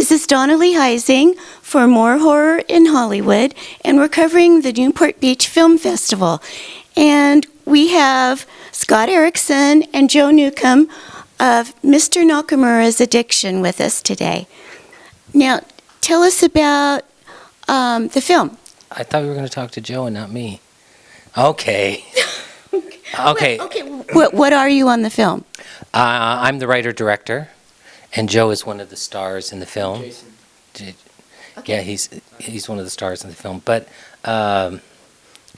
This is Dawna Lee Heising for More Horror in Hollywood, and we're covering the Newport Beach Film Festival. And we have Scott Eriksson and Joe Newcombe of Mr. Nakamura's Addiction with us today. Now, tell us about the film. I thought we were going to talk to Joe and not me. Okay. Okay. Well, okay. What are you on the film? I'm the writer-director, and Joe is one of the stars in the film. Jason. Yeah, he's one of the stars in the film. But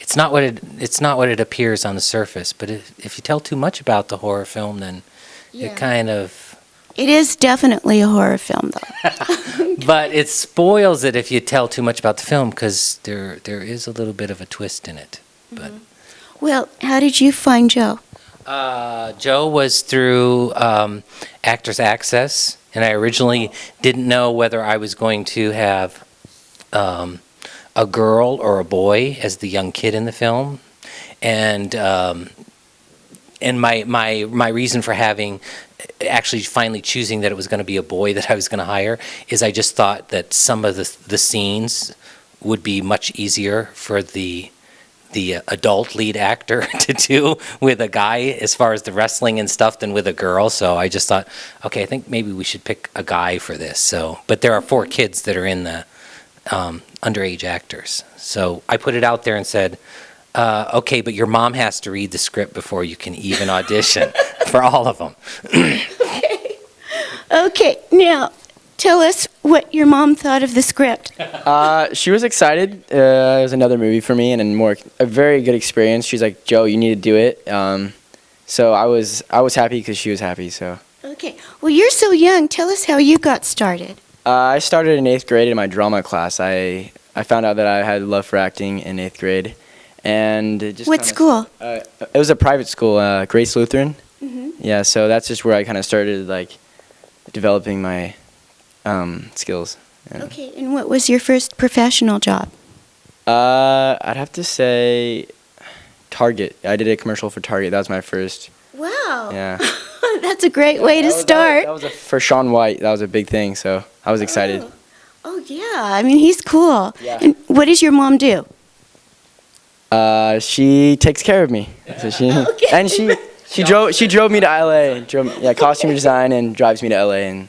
it's not what it appears on the surface. But if you tell too much about the horror film, then it kind of... It is definitely a horror film, though. But it spoils it if you tell too much about the film, because there is a little bit of a twist in it. But Well, how did you find Joe? Joe was through Actors Access, and I originally didn't know whether I was going to have a girl or a boy as the young kid in the film, and my reason for actually finally choosing that it was going to be a boy that I was going to hire is I just thought that some of the scenes would be much easier for the adult lead actor to do with a guy as far as the wrestling and stuff than with a girl. So I just thought, okay, I think maybe we should pick a guy for this. So, but there are 4 kids that are in the underage actors. So I put it out there and said, okay, but your mom has to read the script before you can even audition for all of them. Okay, now tell us what your mom thought of the script. She was excited. It was another movie for me and a very good experience. She's like, Joe, you need to do it. So I was happy because she was happy. So. Okay, well, you're so young. Tell us how you got started. I started in 8th grade in my drama class. I found out that I had love for acting in 8th grade, and it just What school? It was a private school, Grace Lutheran. Mm-hmm. Yeah, so that's just where I kind of started like developing my skills. And Okay, and what was your first professional job? I'd have to say Target. I did a commercial for Target. That was my first. Wow. Yeah. That's a great way to start. That was for Shaun White. That was a big thing, so I was excited. Oh, yeah. I mean, he's cool. Yeah. And what does your mom do? She takes care of me. So Okay. and she drove me to LA. Costume design and drives me to LA and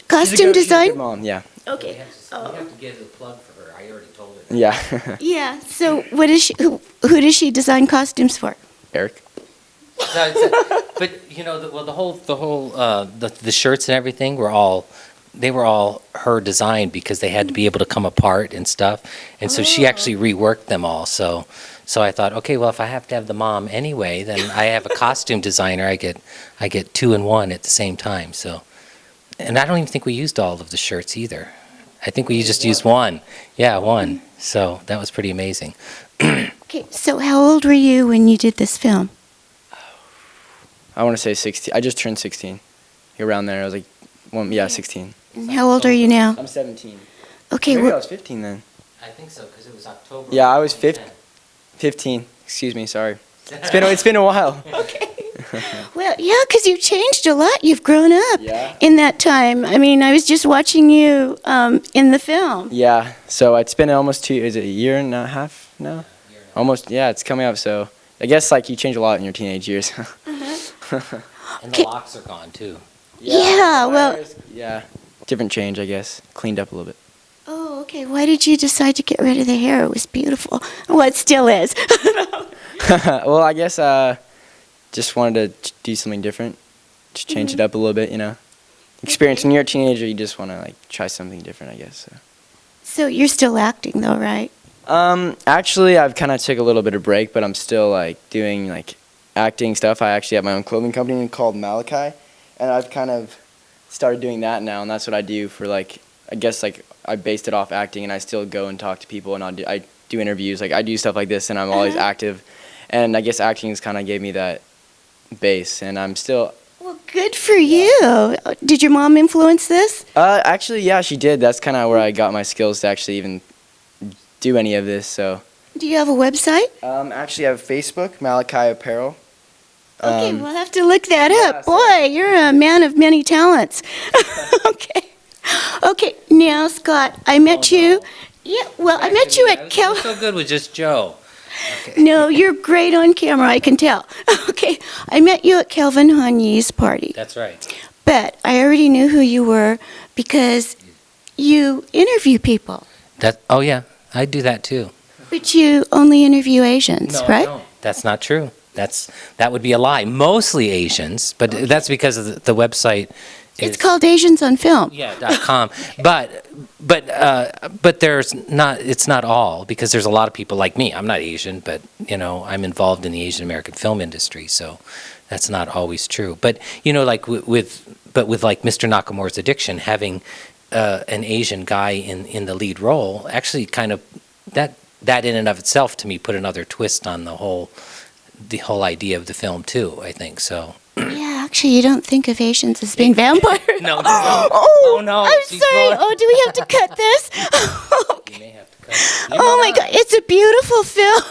Costume she's a design? good mom, yeah. Okay. We have to give a plug for her. I already told her. Yeah. Yeah. So, what is she? Who does she design costumes for? Eric. But the shirts and everything were all her design because they had to be able to come apart and stuff, and so she actually reworked them all. So I thought, okay, well, if I have to have the mom anyway, then I have a costume designer. I get 2 in 1 at the same time. So, and I don't even think we used all of the shirts either. I think we just used 1. Yeah, 1. So that was pretty amazing. Okay. So, how old were you when you did this film? I want to say 16. I just turned 16. Around there, I was like, 16. And how old are you now? I'm 17. Okay. Maybe I was 15 then. I think so because it was October. Yeah, I was 15. Excuse me, sorry. It's been a while. Okay. Well, yeah, because you've changed a lot. You've grown up Yeah. in that time. I mean, I was just watching you in the film. Yeah, so it's been almost is it a year and a half now? Almost, yeah, it's coming up, so I guess like you change a lot in your teenage years. And the locks are gone too. Yeah, well. Yeah, different change, I guess. Cleaned up a little bit. Oh, okay. Why did you decide to get rid of the hair? It was beautiful. Well, it still is. Well, I guess just wanted to do something different. Just change it up a little bit, Experience when you're a teenager, you just want to like try something different, I guess. So you're still acting, though, right? Actually, I've kind of took a little bit of break, but I'm still like doing like acting stuff. I actually have my own clothing company called Malachi, and I've kind of started doing that now, and that's what I do for like, I guess like I based it off acting, and I still go and talk to people, and I do interviews, like I do stuff like this, and I'm always active, and I guess acting has kind of gave me that base, and I'm still. Well, good for you. Did your mom influence this? Actually, yeah, she did. That's kind of where I got my skills to actually even do any of this. So. Do you have a website? Actually, I have Facebook, Malachi Apparel. Okay, we'll have to look that yeah, up. Boy, you're a man of many talents. Okay. Okay, now, Scott, I met you. Yeah, well, I met you at You're so good with just Joe. No, you're great on camera, I can tell. Okay, I met you at Kelvin Hanyi's party. That's right. But I already knew who you were because you interview people. Oh yeah, I do that too. But you only interview Asians, No, I right? don't. That's not true. That would be a lie. Mostly Asians, but that's because of the website. It's called Asians on Film. Yeah, .com. But there's not. It's not all, because there's a lot of people like me. I'm not Asian, but I'm involved in the Asian American film industry, so that's not always true. But like with like Mr. Nakamura's Addiction, having an Asian guy in the lead role, actually kind of that in and of itself to me put another twist on the whole idea of the film too, I think so. Yeah, actually, you don't think of Asians as being vampires. No. Oh, no. I'm She's sorry. full. Oh, do we have to cut this? You may have to cut. Oh my God, it's a beautiful film.